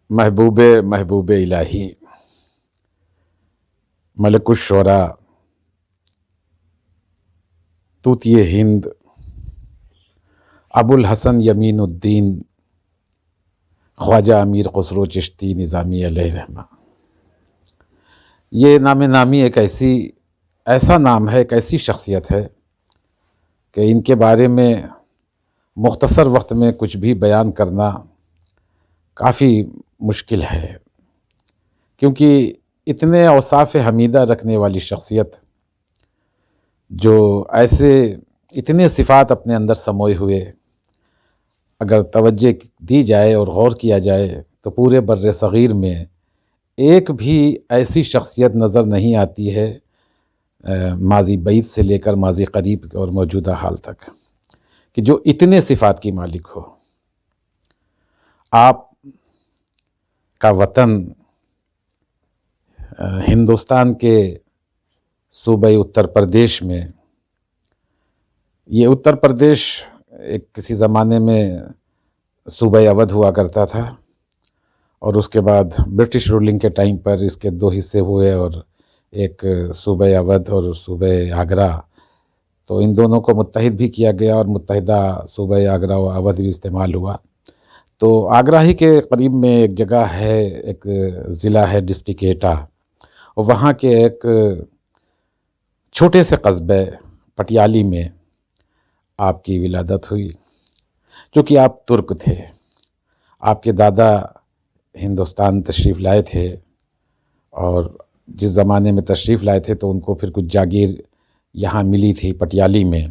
محبوب الہی ملک الشعراء طوطی ہند ابو الحسن یمین الدین خواجہ امیر خسرو چشتی نظامی علیہ رحمہ۔ یہ نام نامی ایسا نام ہے، ایک ایسی شخصیت ہے کہ ان کے بارے میں مختصر وقت میں کچھ بھی بیان کرنا کافی مشکل ہے، کیونکہ اتنے اوصاف حمیدہ رکھنے والی شخصیت، جو اتنے صفات اپنے اندر سموئے ہوئے، اگر توجہ دی جائے اور غور کیا جائے تو پورے بر صغیر میں ایک بھی ایسی شخصیت نظر نہیں آتی ہے ماضی بعید سے لے کر ماضی قریب اور موجودہ حال تک، کہ جو اتنے صفات کی مالک ہو۔ آپ کا وطن ہندوستان کے صوبہ اتر پردیش میں، یہ اتر پردیش کسی زمانے میں صوبہ اودھ ہوا کرتا تھا، اور اس کے بعد برٹش رولنگ کے ٹائم پر اس کے 2 حصے ہوئے، اور ایک صوبہ اودھ اور صوبہ آگرہ، تو ان دونوں کو متحد بھی کیا گیا اور متحدہ صوبہ آگرہ و اودھ بھی استعمال ہوا۔ تو آگرہ ہی کے قریب میں ایک جگہ ہے، ایک ضلع ہے ڈسٹرکٹ ایٹا، اور وہاں کے ایک چھوٹے سے قصبے پٹیالی میں آپ کی ولادت ہوئی۔ چونکہ آپ ترک تھے، آپ کے دادا ہندوستان تشریف لائے تھے، اور جس زمانے میں تشریف لائے تھے تو ان کو پھر کچھ جاگیر یہاں ملی تھی پٹیالی میں،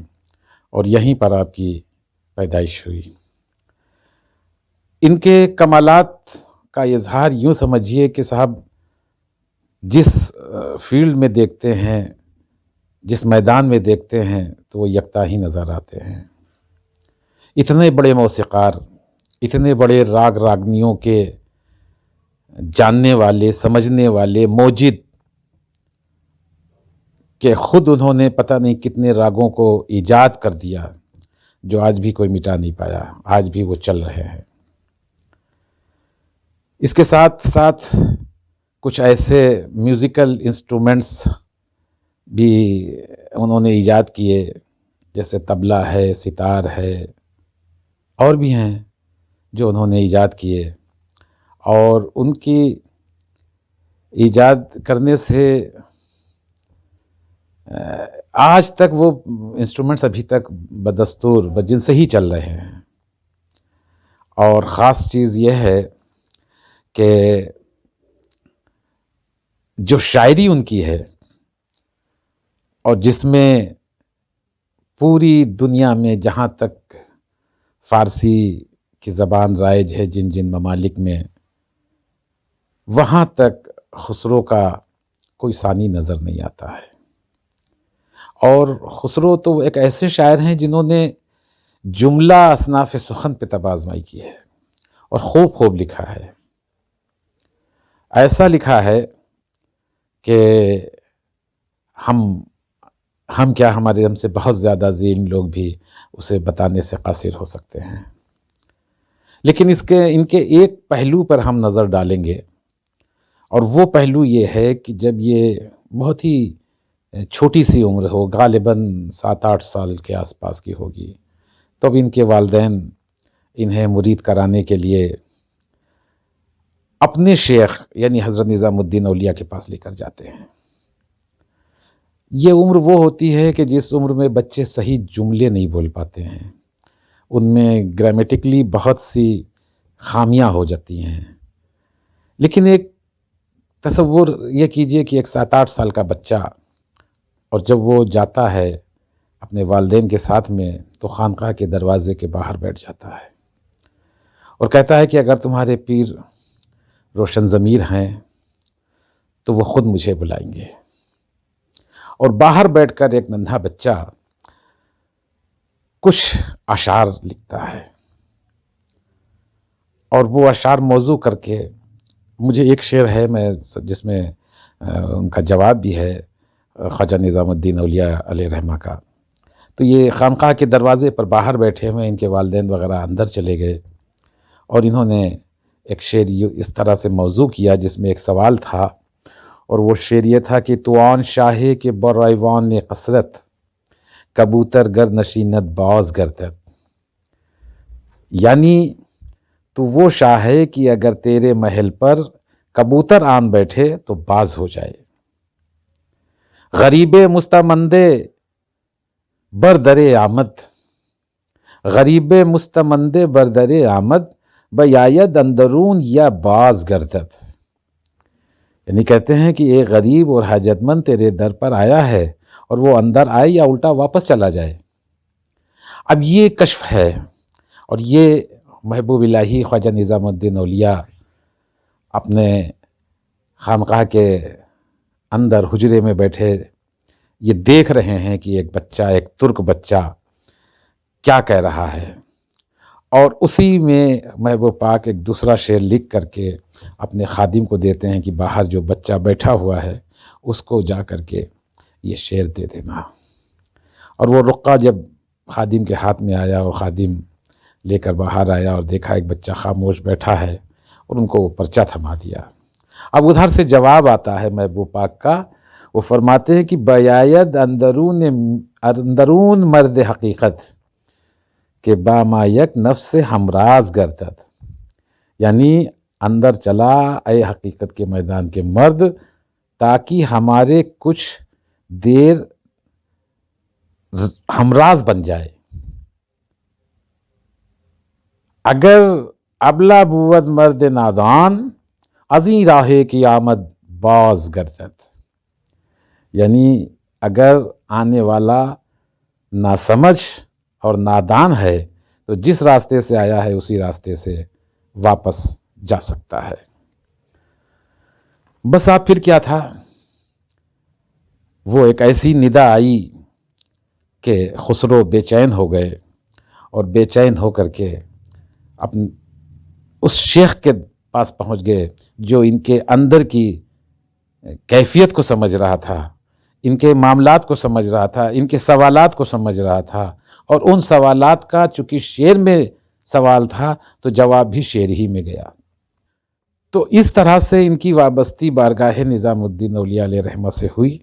اور یہیں پر آپ کی پیدائش ہوئی۔ ان کے کمالات کا اظہار یوں سمجھیے کہ صاحب جس فیلڈ میں دیکھتے ہیں، جس میدان میں دیکھتے ہیں تو وہ یکتا ہی نظر آتے ہیں۔ اتنے بڑے موسیقار، اتنے بڑے راگ راگنیوں کے جاننے والے، سمجھنے والے، موجد، کہ خود انہوں نے پتہ نہیں کتنے راگوں کو ایجاد کر دیا، جو آج بھی کوئی مٹا نہیں پایا، آج بھی وہ چل رہے ہیں۔ اس کے ساتھ ساتھ کچھ ایسے میوزیکل انسٹرومنٹس بھی انہوں نے ایجاد کیے، جیسے طبلہ ہے، ستار ہے، اور بھی ہیں جو انہوں نے ایجاد کیے، اور ان کی ایجاد کرنے سے آج تک وہ انسٹرومنٹس ابھی تک بدستور بجن سے ہی چل رہے ہیں۔ اور خاص چیز یہ ہے کہ جو شاعری ان کی ہے، اور جس میں پوری دنیا میں جہاں تک فارسی کی زبان رائج ہے، جن جن ممالک میں، وہاں تک خسرو کا کوئی ثانی نظر نہیں آتا ہے۔ اور خسرو تو ایک ایسے شاعر ہیں جنہوں نے جملہ اصناف سخن پہ طب آزمائی کی ہے، اور خوب خوب لکھا ہے۔ ایسا لکھا ہے کہ ہم کیا، ہم سے بہت زیادہ ذہین لوگ بھی اسے بتانے سے قاصر ہو سکتے ہیں۔ لیکن ان کے ایک پہلو پر ہم نظر ڈالیں گے، اور وہ پہلو یہ ہے کہ جب یہ بہت ہی چھوٹی سی عمر ہو، غالباً 7-8 سال کے آس پاس کی ہوگی، تب ان کے والدین انہیں مرید کرانے کے لیے اپنے شیخ یعنی حضرت نظام الدین اولیاء کے پاس لے کر جاتے ہیں۔ یہ عمر وہ ہوتی ہے کہ جس عمر میں بچے صحیح جملے نہیں بول پاتے ہیں، ان میں گرامیٹکلی بہت سی خامیاں ہو جاتی ہیں۔ لیکن ایک تصور یہ کیجئے کہ ایک 7-8 سال کا بچہ، اور جب وہ جاتا ہے اپنے والدین کے ساتھ میں، تو خانقاہ کے دروازے کے باہر بیٹھ جاتا ہے، اور کہتا ہے کہ اگر تمہارے پیر روشن ضمیر ہیں تو وہ خود مجھے بلائیں گے۔ اور باہر بیٹھ کر ایک ننھا بچہ کچھ اشعار لکھتا ہے، اور وہ اشعار موضوع کر کے، مجھے ایک شعر ہے جس میں ان کا جواب بھی ہے خواجہ نظام الدین اولیاء علیہ رحمہ کا۔ تو یہ خانقاہ کے دروازے پر باہر بیٹھے ہوئے ان کے والدین وغیرہ اندر چلے گئے، اور انہوں نے ایک شعر اس طرح سے موضوع کیا جس میں ایک سوال تھا، اور وہ شعر یہ تھا کہ تو آن شاہے کے بر ایوان قصرت کبوتر گر نشینت باز گردد، یعنی تو وہ شاہ ہے کہ اگر تیرے محل پر کبوتر آن بیٹھے تو باز ہو جائے، غریب مستمندے بردر آمد، غریب مستمندے بردر آمد بیاید اندرون یا باز گردد، یعنی کہتے ہیں کہ ایک غریب اور حاجت مند تیرے در پر آیا ہے اور وہ اندر آئے یا الٹا واپس چلا جائے۔ اب یہ کشف ہے، اور یہ محبوب الہی خواجہ نظام الدین اولیاء اپنے خانقاہ کے اندر حجرے میں بیٹھے یہ دیکھ رہے ہیں کہ ایک بچہ، ایک ترک بچہ کیا کہہ رہا ہے، اور اسی میں محبوب پاک ایک دوسرا شعر لکھ کر کے اپنے خادم کو دیتے ہیں کہ باہر جو بچہ بیٹھا ہوا ہے اس کو جا کر کے یہ شعر دے دینا۔ اور وہ رقعہ جب خادم کے ہاتھ میں آیا اور خادم لے کر باہر آیا اور دیکھا ایک بچہ خاموش بیٹھا ہے، اور ان کو وہ پرچہ تھما دیا۔ اب ادھر سے جواب آتا ہے محبوب پاک کا، وہ فرماتے ہیں کہ بیاید اندرون مرد حقیقت کہ باما یک نفس ہمراز گردد، یعنی اندر چلا اے حقیقت کے میدان کے مرد تاکہ ہمارے کچھ دیر ہمراز بن جائے، اگر ابلا بود مرد نادان ازیں راہ کی آمد باز گردد، یعنی اگر آنے والا ناسمجھ اور نادان ہے تو جس راستے سے آیا ہے اسی راستے سے واپس جا سکتا ہے۔ بس آپ پھر کیا تھا، وہ ایک ایسی ندا آئی کہ خسرو بے چین ہو گئے، اور بے چین ہو کر کے اپنے اس شیخ کے پاس پہنچ گئے جو ان کے اندر کی کیفیت کو سمجھ رہا تھا، ان کے معاملات کو سمجھ رہا تھا، ان کے سوالات کو سمجھ رہا تھا، اور ان سوالات کا چونکہ شعر میں سوال تھا تو جواب بھی شعر ہی میں گیا۔ تو اس طرح سے ان کی وابستی بارگاہ نظام الدین اولیاء علیہ رحمہ سے ہوئی،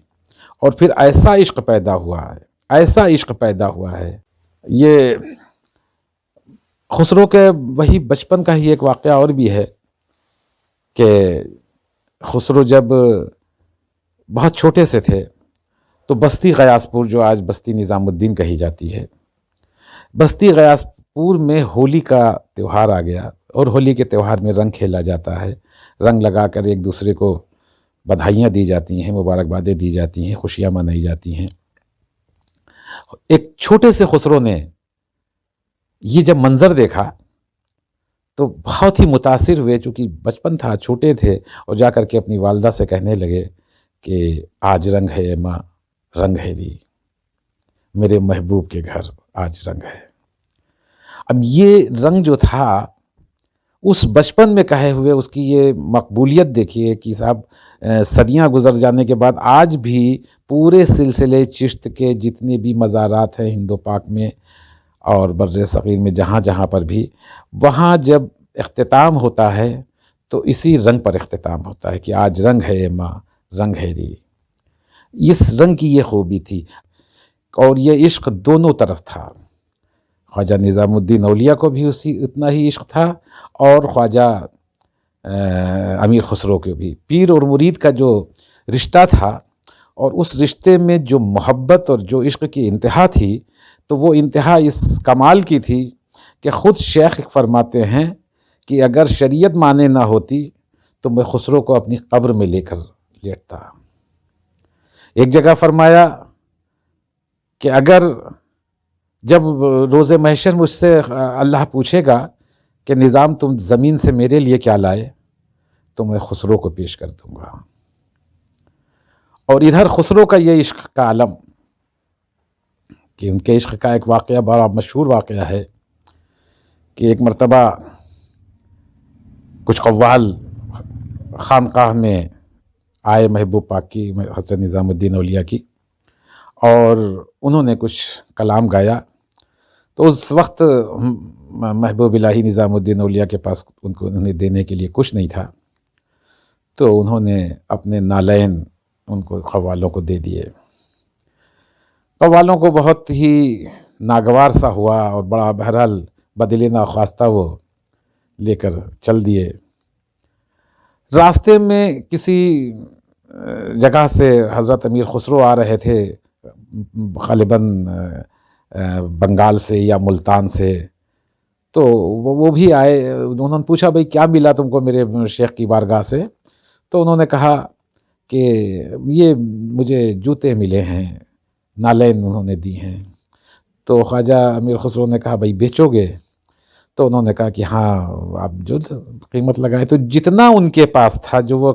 اور پھر ایسا عشق پیدا ہوا ہے، ایسا عشق پیدا ہوا ہے۔ یہ خسرو کے وہی بچپن کا ہی ایک واقعہ اور بھی ہے کہ خسرو جب بہت چھوٹے سے تھے تو بستی غیاث پور، جو آج بستی نظام الدین کہی جاتی ہے، بستی غیاث پور میں ہولی کا تہوار آ گیا، اور ہولی کے تہوار میں رنگ کھیلا جاتا ہے، رنگ لگا کر ایک دوسرے کو بدھائیاں دی جاتی ہیں، مبارکبادیں دی جاتی ہیں، خوشیاں منائی جاتی ہیں۔ ایک چھوٹے سے خسرو نے یہ جب منظر دیکھا تو بہت ہی متاثر ہوئے، چونکہ بچپن تھا، چھوٹے تھے، اور جا کر کے اپنی والدہ سے کہنے لگے کہ آج رنگ ہے ماں، رنگ ہے ری، میرے محبوب کے گھر آج رنگ ہے۔ اب یہ رنگ جو تھا اس بچپن میں کہے ہوئے اس کی یہ مقبولیت دیکھیے کہ صاحب صدیاں گزر جانے کے بعد آج بھی پورے سلسلے چشت کے جتنے بھی مزارات ہیں ہند و پاک میں اور بر صغیر میں جہاں جہاں پر بھی، وہاں جب اختتام ہوتا ہے تو اسی رنگ پر اختتام ہوتا ہے کہ آج رنگ ہے ماں، رنگ ہے ری۔ اس رنگ کی یہ خوبی تھی، اور یہ عشق دونوں طرف تھا، خواجہ نظام الدین اولیاء کو بھی اتنا ہی عشق تھا، اور خواجہ امیر خسرو کو بھی۔ پیر اور مرید کا جو رشتہ تھا، اور اس رشتے میں جو محبت اور جو عشق کی انتہا تھی، تو وہ انتہا اس کمال کی تھی کہ خود شیخ فرماتے ہیں کہ اگر شریعت مانے نہ ہوتی تو میں خسرو کو اپنی قبر میں لے کر لیٹتا۔ ایک جگہ فرمایا کہ اگر جب روز محشر مجھ سے اللہ پوچھے گا کہ نظام تم زمین سے میرے لیے کیا لائے، تو میں خسرو کو پیش کر دوں گا۔ اور ادھر خسرو کا یہ عشق کا علم کہ ان کے عشق کا ایک واقعہ بڑا مشہور واقعہ ہے کہ ایک مرتبہ کچھ قوال خانقاہ میں آئے محبوب پاک کی، حضرت نظام الدین اولیاء کی، اور انہوں نے کچھ کلام گایا، تو اس وقت محبوب الہی نظام الدین اولیاء کے پاس انہیں دینے کے لیے کچھ نہیں تھا، تو انہوں نے اپنے نالین ان کو قوالوں کو دے دیے۔ قوالوں کو بہت ہی ناگوار سا ہوا اور بڑا بہرحال بدلِ ناخواستہ وہ لے کر چل دیے۔ راستے میں کسی جگہ سے حضرت امیر خسرو آ رہے تھے، غالباً بنگال سے یا ملتان سے، تو وہ بھی آئے۔ انہوں نے پوچھا بھئی کیا ملا تم کو میرے شیخ کی بارگاہ سے؟ تو انہوں نے کہا کہ یہ مجھے جوتے ملے ہیں، نالین انہوں نے دی ہیں۔ تو خواجہ امیر خسرو نے کہا بھئی بیچو گے؟ تو انہوں نے کہا کہ ہاں آپ جو قیمت لگائے۔ تو جتنا ان کے پاس تھا، جو وہ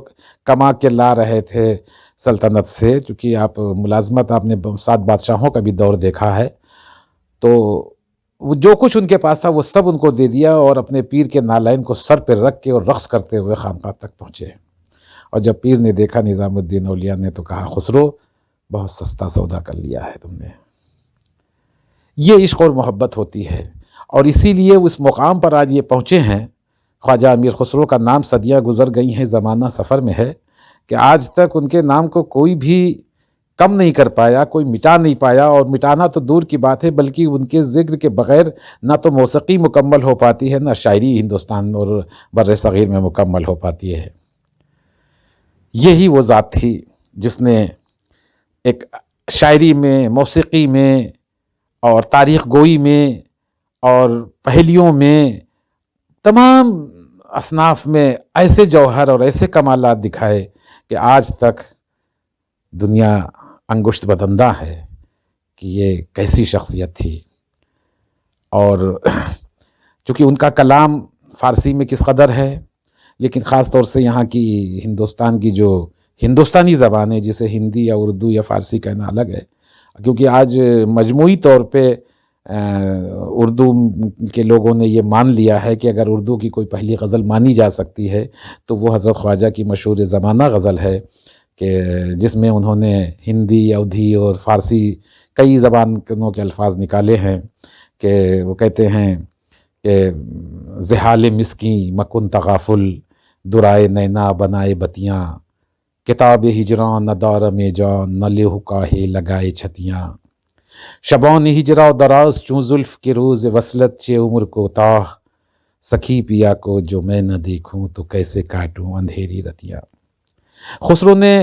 کما کے لا رہے تھے سلطنت سے، چونکہ آپ ملازمت، آپ نے 7 بادشاہوں کا بھی دور دیکھا ہے، تو وہ جو کچھ ان کے پاس تھا وہ سب ان کو دے دیا، اور اپنے پیر کے نالین کو سر پہ رکھ کے اور رقص کرتے ہوئے خانقاہ تک پہنچے۔ اور جب پیر نے دیکھا نظام الدین اولیاء نے، تو کہا خسرو بہت سستا سودا کر لیا ہے تم نے۔ یہ عشق اور محبت ہوتی ہے، اور اسی لیے اس مقام پر آج یہ پہنچے ہیں۔ خواجہ امیر خسرو کا نام صدیاں گزر گئی ہیں، زمانہ سفر میں ہے، کہ آج تک ان کے نام کو کوئی بھی کم نہیں کر پایا، کوئی مٹا نہیں پایا، اور مٹانا تو دور کی بات ہے، بلکہ ان کے ذکر کے بغیر نہ تو موسیقی مکمل ہو پاتی ہے، نہ شاعری ہندوستان اور بر صغیر میں مکمل ہو پاتی ہے۔ یہی وہ ذات تھی جس نے ایک شاعری میں، موسیقی میں اور تاریخ گوئی میں اور پہیلیوں میں، تمام اصناف میں ایسے جوہر اور ایسے کمالات دکھائے کہ آج تک دنیا انگشت بدندہ ہے کہ یہ کیسی شخصیت تھی۔ اور چونکہ ان کا کلام فارسی میں کس قدر ہے، لیکن خاص طور سے یہاں کی ہندوستان کی جو ہندوستانی زبان ہے، جسے ہندی یا اردو یا فارسی کہنا الگ ہے، کیونکہ آج مجموعی طور پہ اردو کے لوگوں نے یہ مان لیا ہے کہ اگر اردو کی کوئی پہلی غزل مانی جا سکتی ہے تو وہ حضرت خواجہ کی مشہور زمانہ غزل ہے، کہ جس میں انہوں نے ہندی، اودھی اور فارسی کئی زبانوں کے الفاظ نکالے ہیں، کہ وہ کہتے ہیں کہ زحال مسکیں مکن تغافل، درائے نینا بنائے بتیاں، کتاب ہجراں نہ دار میں جان، نہ لیہو کاہے لگائے چھتیاں، شبان ہجرا دراز چوں زلف کے روز وصلت چے عمر کو تاہ، سخی پیا کو جو میں نہ دیکھوں تو کیسے کاٹوں اندھیری رتیاں۔ خسرو نے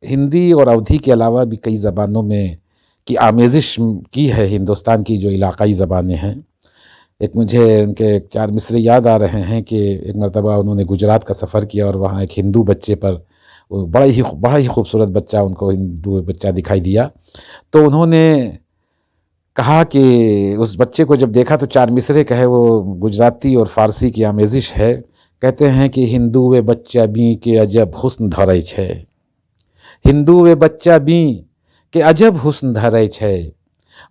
ہندی اور اودھی کے علاوہ بھی کئی زبانوں میں کی آمیزش کی ہے، ہندوستان کی جو علاقائی زبانیں ہیں۔ ایک مجھے ان کے 4 مصرے یاد آ رہے ہیں کہ ایک مرتبہ انہوں نے گجرات کا سفر کیا، اور وہاں ایک ہندو بچے پر، بڑا ہی خوبصورت بچہ ان کو ہندو بچہ دکھائی دیا، تو انہوں نے کہا کہ اس بچے کو جب دیکھا تو 4 مصرے کہے، وہ گجراتی اور فارسی کی آمیزش ہے۔ کہتے ہیں کہ ہندوے بچہ بیں کہ عجب حسن دھرے چھے، ہندوے بچہ بیں کہ عجب حسن دھرے چھے،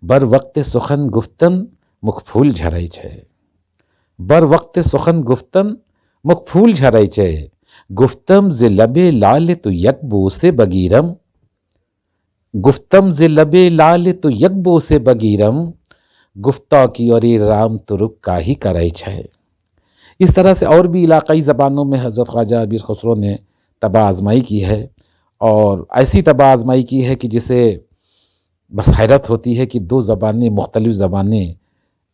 بر وقت سخن گفتن مکھ پھول جھرے چھے، بر وقت سخن گفتن مکھ پھول جھرے چھے، گفتم ز لب لال تو یک بو سے بگیرم، گفتم ز لب لال تو یک بو سے بگیرم، گفتہ کی اور رام تو رک کاہی کرے چھے۔ اس طرح سے اور بھی علاقائی زبانوں میں حضرت خواجہ امیر خسرو نے طبع آزمائی کی ہے، اور ایسی طبع آزمائی کی ہے کہ جسے بس حیرت ہوتی ہے کہ 2 زبانیں، مختلف زبانیں،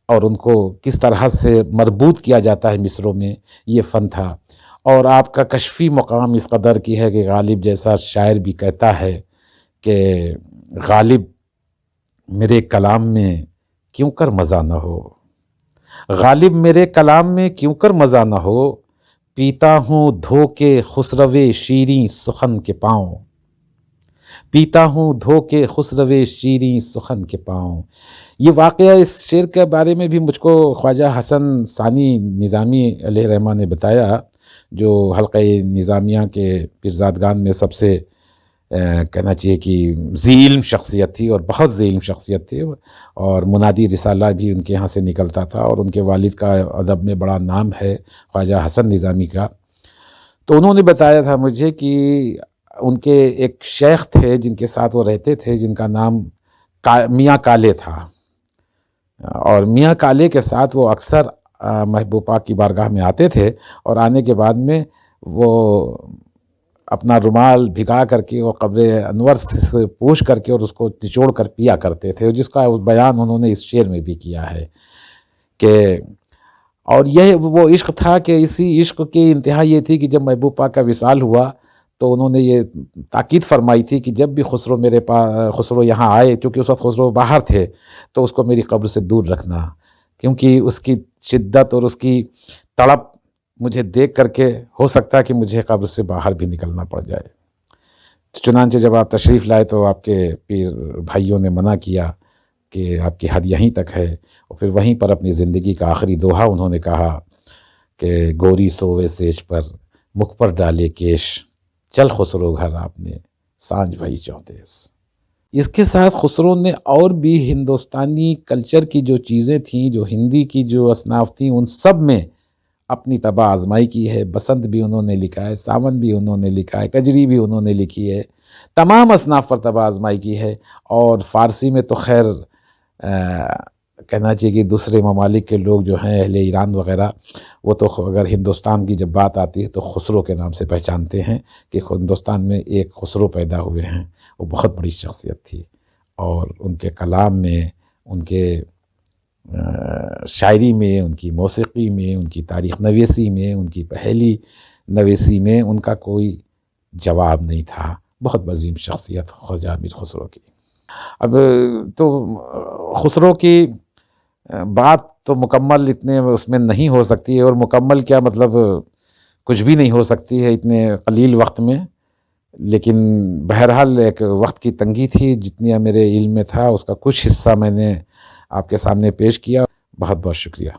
اور ان کو کس طرح سے مربوط کیا جاتا ہے مصروں میں، یہ فن تھا۔ اور آپ کا کشفی مقام اس قدر کی ہے کہ غالب جیسا شاعر بھی کہتا ہے کہ غالب میرے کلام میں کیوں کر مزہ نہ ہو، غالب میرے کلام میں کیوں کر مزہ نہ ہو، پیتا ہوں دھو کے خسروِ شیریں سخن کے پاؤں، پیتا ہوں دھو کے خسروِ شیریں سخن کے پاؤں۔ یہ واقعہ، اس شعر کے بارے میں بھی مجھ کو خواجہ حسن ثانی نظامی علیہ رحمہ نے بتایا، جو حلقہ نظامیہ کے پیرزادگان میں سب سے کہنا چاہیے کہ ذی علم شخصیت تھی، اور بہت ذی علم شخصیت تھی، اور منادی رسالہ بھی ان کے ہاں سے نکلتا تھا، اور ان کے والد کا ادب میں بڑا نام ہے خواجہ حسن نظامی کا۔ تو انہوں نے بتایا تھا مجھے کہ ان کے ایک شیخ تھے جن کے ساتھ وہ رہتے تھے، جن کا نام میاں کالے تھا، اور میاں کالے کے ساتھ وہ اکثر محبوب پاک کی بارگاہ میں آتے تھے، اور آنے کے بعد میں وہ اپنا رومال بھگا کر کے وہ قبر انور سے پوچھ کر کے اور اس کو نچوڑ کر پیا کرتے تھے، جس کا بیان انہوں نے اس شعر میں بھی کیا ہے کہ اور یہ وہ عشق تھا کہ اسی عشق کی انتہا یہ تھی کہ جب محبوب پاک کا وصال ہوا تو انہوں نے یہ تاکید فرمائی تھی کہ جب بھی خسرو میرے پاس خسرو یہاں آئے، چونکہ اس وقت خسرو باہر تھے، تو اس کو میری قبر سے دور رکھنا، کیونکہ اس کی شدت اور اس کی تڑپ مجھے دیکھ کر کے ہو سکتا ہے کہ مجھے قبر سے باہر بھی نکلنا پڑ جائے۔ چنانچہ جب آپ تشریف لائے تو آپ کے پیر بھائیوں نے منع کیا کہ آپ کی حد یہیں تک ہے، اور پھر وہیں پر اپنی زندگی کا آخری دوہا انہوں نے کہا کہ گوری سوئے سیج پر مکھ پر ڈالے کیش، چل خسرو گھر آپ نے سانجھ بھئی چودیس۔ اس کے ساتھ خسرو نے اور بھی ہندوستانی کلچر کی جو چیزیں تھیں، جو ہندی کی جو اصناف تھیں، ان سب میں اپنی طبع آزمائی کی ہے۔ بسنت بھی انہوں نے لکھا ہے، ساون بھی انہوں نے لکھا ہے، کجری بھی انہوں نے لکھی ہے، تمام اصناف پر طبع آزمائی کی ہے۔ اور فارسی میں تو خیر کہنا چاہیے کہ دوسرے ممالک کے لوگ جو ہیں اہل ایران وغیرہ، وہ تو اگر ہندوستان کی جب بات آتی ہے تو خسرو کے نام سے پہچانتے ہیں کہ ہندوستان میں ایک خسرو پیدا ہوئے ہیں۔ وہ بہت بڑی شخصیت تھی، اور ان کے کلام میں، ان کے شاعری میں، ان کی موسیقی میں، ان کی تاریخ نویسی میں، ان کی پہلی نویسی میں ان کا کوئی جواب نہیں تھا۔ بہت عظیم شخصیت خواجہ امیر خسرو کی۔ اب تو خسرو کی بات تو مکمل اتنے اس میں نہیں ہو سکتی ہے، اور مکمل کیا مطلب کچھ بھی نہیں ہو سکتی ہے اتنے قلیل وقت میں، لیکن بہرحال ایک وقت کی تنگی تھی، جتنی میرے علم میں تھا اس کا کچھ حصہ میں نے آپ کے سامنے پیش کیا۔ بہت بہت شکریہ۔